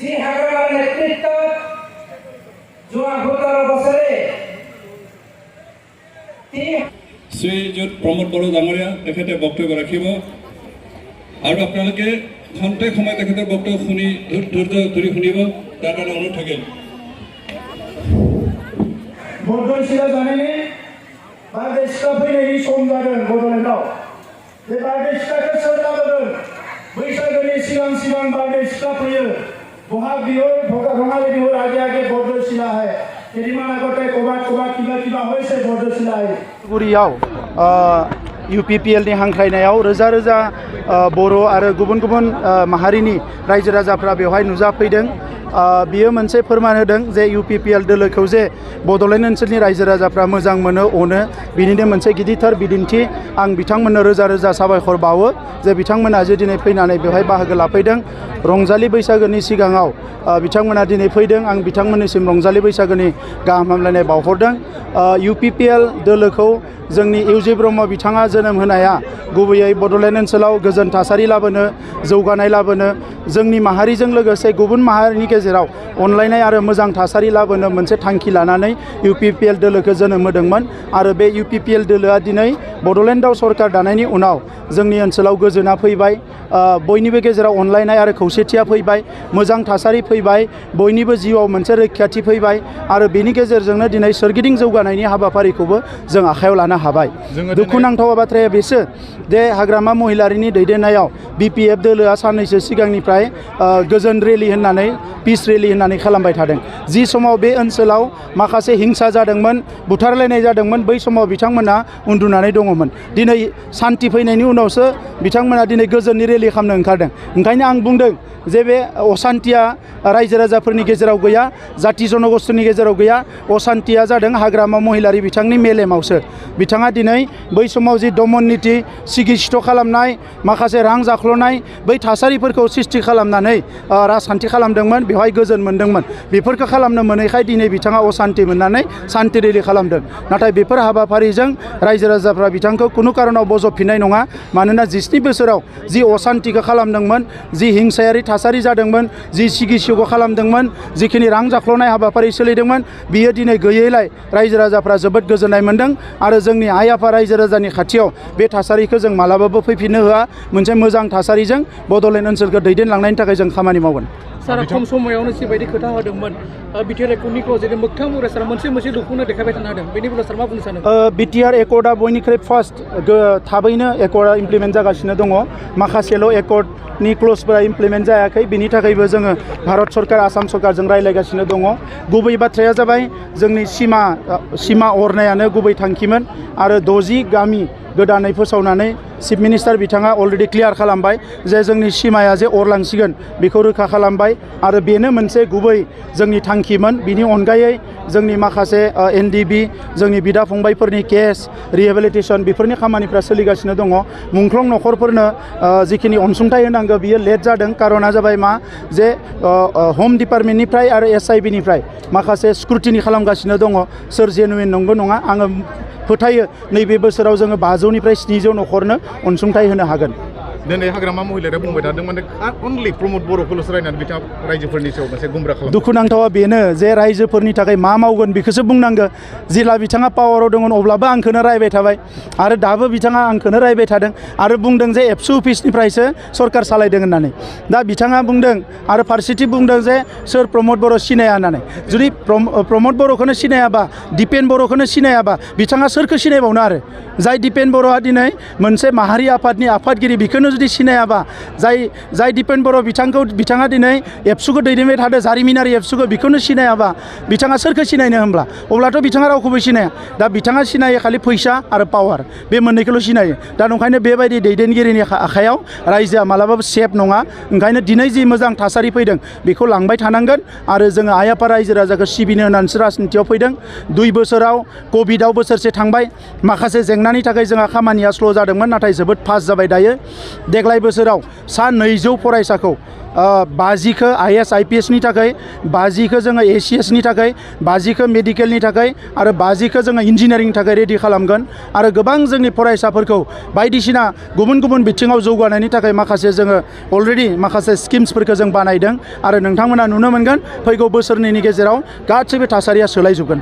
যি হাগ্রামার নেতৃত্ব যোৱা ১৭ বছৰে শ্ৰীযুত প্ৰমোদ বড়ো ডাঙৰীয়া তেখেতে বক্তব্য ৰাখিব আৰু আপোনালোকে খন্তেক সময় তেখেতৰ বক্তব্য শুনি ধৈৰ্য ধৰি শুনিব তাৰ কাৰণে অনুৰোধ থাকিল। बड'लेण्डआ जानायनि बारदै सिख्ला फैनायनि सम जादों बड'लेण्डआव बे बारदै सिख्लाखौ सोर लाबोदों बैसागोनि सिगां सिगां बारदै सिख्ला फैयो बहाग बिहु रङाली बिहुर आगे आगे बड'लेण्डआ है केदिनमान আগতে ক'ৰবাত কিবা হৈছে बड'लेण्डआव गुरियाव UPPLनि हांख्रायनायाव रोजा रोजा बर' आरो गुबुन गुबुन माहारिनि रायजो राजाफ्रा बेवहाय नुजाफैदों। बियो मोनसे फोरमान होदों जे UPPL दोलोखौ जे बड'लेण्ड ओनसोलनि रायजो राजाफ्रा मोजां मोनो अनो बिनिनो मोनसे गिदिरथार बिदिन्थि। आं बिथांमोननो रोजा रोजा साबायखर बावो जे बिथांमोना जे दिनै फैनानै बेवहाय बाहागो लाफैदों। रंजालि बैसागोनि सिगाङाव बिथांमोना दिनै फैदों। आं बिथांमोननिसिम रंजालि बैसागोनि गाहाम हामलायनाय बावहरदों। UPPL दोलोखौ जोंनि इउजि ब्रह्म बिथाङा जोनोम होनाया गुबैयै बड'लेण्ड ओनसोलाव गोजोन थासारि लाबोनो जौगानाय लाबोनो जोंनि माहारिजों लोगोसे गुबुन माहारिनि गेजेराव अनलायनाय आरो मोजां थासारि लाबोनो मोनसे थांखि लानानै UPPL दोलोखौ जोनोम होदोंमोन आरो बे UPPL दोलोआ दिनै बड'लेण्डआव सरकार दानायनि उनाव जोंनि ओनसोलाव गोजोना फैबाय। बयनिबो गेजेराव अनलायनाय आरो खौसेथिया फैबाय मोजां थासारि फैबाय बयनिबो जिउआव मोनसे रैखाथि फैबाय आरो बेनि गेजेरजोंनो दिनै सोरगिदिं जौगानायनि हाबाफारिखौबो जों आखायाव लानो हाबाय। दुखुनांथाव बाथ्राया बेसो जे हाग्रामा महिलारिनि दैदेननायाव BPF दोलोआ साननैसो सिगांनिफ्राय गोजोन रेलि होननानै पिस रेलि होननानै खालामबाय थादों। जि समाव बे ओनसोलाव माखासे हिंसा जादोंमोन बुथारलायनाय जादोंमोन बै समाव बिथांमोना उन्दुनानै दङमोन। दिनै सान्थि फैनायनि उनावसो बिथांमोना दिनै गोजोननि रेलि खालामनो ओंखारदों। ओंखायनो आं बुंदों जे बे असान्थिया रायजो राजाफोरनि गेजेराव गैया जाति जनगोष्ठीनि गेजेराव गैया असान्थिया जादों हाग्रामा महिलारि बिथांनि मेलेमावसो। बिथाङा दिनै बै समाव जि दमन नीति सिगिस्थ' खालामनाय माखासे रां जाख्ल'नाय बै थासारिफोरखौ सृष्टि खालामनानै राजखान्थि खालामदोंमोन बेवहाय गोजोन मोनदोंमोन। बेफोरखौ खालामनो मोनैखाय दिनै बिथाङा असान्थि मोननानै सान्थि रेलि खालामदों। नाथाय बेफोर हाबाफारिजों रायजो राजाफ्रा बिथांखौ खुनु कारनाव बजबफिननाय नङा। मानोना 27 बोसोराव जि असान्थिखौ खालामदोंमोन जि हिंसायारि थासारि जादोंमोन जि सिगिस्थ' खालामदोंमोन जिखिनि रां जाख्ल'नाय हाबाफारि सोलिदोंमोन बियो दिनै गैयैलाय रायजो राजाफ्रा जोबोद गोजोननाय मोनदों आरो जोंनि आइ आफा रायजो राजानि खाथियाव बे थासारिखौ जों मालाबाबो फैफिननो होआ। मोनसे मोजां थासारिजों बड'लेण्ड ओनसोलखौ दैदेनलांनायनि थाखाय जों खामानि मावगोन। सारा खम समायावनो जिबायदि खोथा होदोंमोन बिटिआर एकर्डनि क्ल'जनि मोगथां महरै सारा मोनसे दुखुनो देखायबाय थानो हादों बेनि बेलायाव सार मा बुंनो सानो? बिटिआर एकर्डआ बयनिख्रुइ फार्स्ट थाबैनो एकर्डआ इमप्लिमेन्ट जागासिनो दङ। माखासेल' एकर्डनि क्ल'जफोरा इमप्लिमेन्ट जायाखै बिनि थाखायबो जोङो भारत सरकार आसाम सरकारजों रायज्लायगासिनो दङ। गुबै बाथ्राया जाबाय जोंनि सिमा अरनायानो गुबै थांखिमोन आरो 60 गामि गोदानै फोसावनानै चिफ मिनिस्टार बिथाङा अलरेडि क्लियार खालामबाय जे जोंनि सिमाया जे अरलांसिगोन बेखौ रोखा खालामबाय आरो बेनो मोनसे गुबै जोंनि थांखिमोन। बिनि अनगायै जोंनि माखासे NDB जोंनि बिदा फंबायफोरनि केस रिहेबिलिटेसन बेफोरनि खामानिफ्रा सोलिगासिनो दङ। मुंख्लं न'खरफोरनो जिखिनि अनसुंथाइ होनांगौ बियो लेट जादों। कारना जाबाय मा जे होम डिपार्टमेन्टनिफ्राय आरो SIBनिफ्राय माखासे स्क्रुटिनि खालामगासिनो दङ सोर जेनुइन नंगौ नङा। आङो फोथायो नैबे बोसोराव जोङो 500निफ्राय 700 न'खरनो अनसुंथाइ होनो हागोन। दिनै हाग्रामा महिलारिया बुंबाय थादों माने अनलि प्रमोद बर'खौल'सो रायनानै बिथाङा रायजोफोरनि सायाव मोनसे गुमराह खालामो। दुखुनांथावा बेनो जे रायजोफोरनि थाखाय मा मावगोन बेखौसो बुंनांगौ। जेला बिथाङा पावाराव दंमोन अब्लाबो आंखौनो रायबाय थाबाय आरो दाबो बिथाङा आंखौनो रायबाय थादों आरो बुंदों जे एबसु अफिसनिफ्रायसो सरकार सालायदों होननानै। दा बिथाङा बुंदों आरो फारसेथिं बुंदों जे सोर प्रमोद बर' सिनाया होननानै। जुदि प्रमोद बर'खौनो सिनायाबा दिपेन बर'खौनो सिनायाबा बिथाङा सोरखौ सिनायबावनो आरो जाय दिपेन बर'आ दिनै मोनसे माहारि आफादनि आफादगिरि बेखौनो जुदि सिनायाबा जाय दिपेन बर' बिथाङा दिनै एबसुखौ दैदेनबाय थादों जारिमिनारि एबसुखौ बेखौनो सिनायाबा बिथाङा सोरखौ सिनायनो होमब्ला अब्लाथ' बिथाङा रावखौबो सिनाया। दा बिथाङा सिनायो खालि फैसा आरो पावार बे मोननैखौल' सिनायो। दा ओंखायनो बेबायदि दैदेनगिरिनि आखायाव रायजोआ मालाबाबो सेफ नङा। ओंखायनो दिनै जि मोजां थासारि फैदों बेखौ लांबाय थानांगोन आरो जोङो आइ आफा रायजो राजाखौ सिबिनो होननानैसो राजनितियाव फैदों। 2 बोसोराव कभिडआव बोसोरसे थांबाय माखासे जेंनानि थाखाय जोंहा खामानिया स्ल' जादोंमोन नाथाय जोबोद फास्ट जाबाय दायो। देग्लाय बोसोराव सा 200 फरायसाखौ 50खौ IAS IPS नि थाखाय 50खौ जोङो ACS नि थाखाय 50खौ मेडिकेलनि थाखाय आरो 50खौ जोङो इन्जिनियारिंनि थाखाय रेडि खालामगोन आरो गोबां जोंनि फरायसाफोरखौ बायदिसिना गुबुन गुबुन बिथिङाव जौगानायनि थाखाय माखासे जोङो अलरेडि माखासे स्किम्सफोरखौ जों बानायदों आरो नोंथांमोना नुनो मोनगोन फैगौ बोसोरनैनि गेजेराव गासैबो थासारिया सोलायजोबगोन।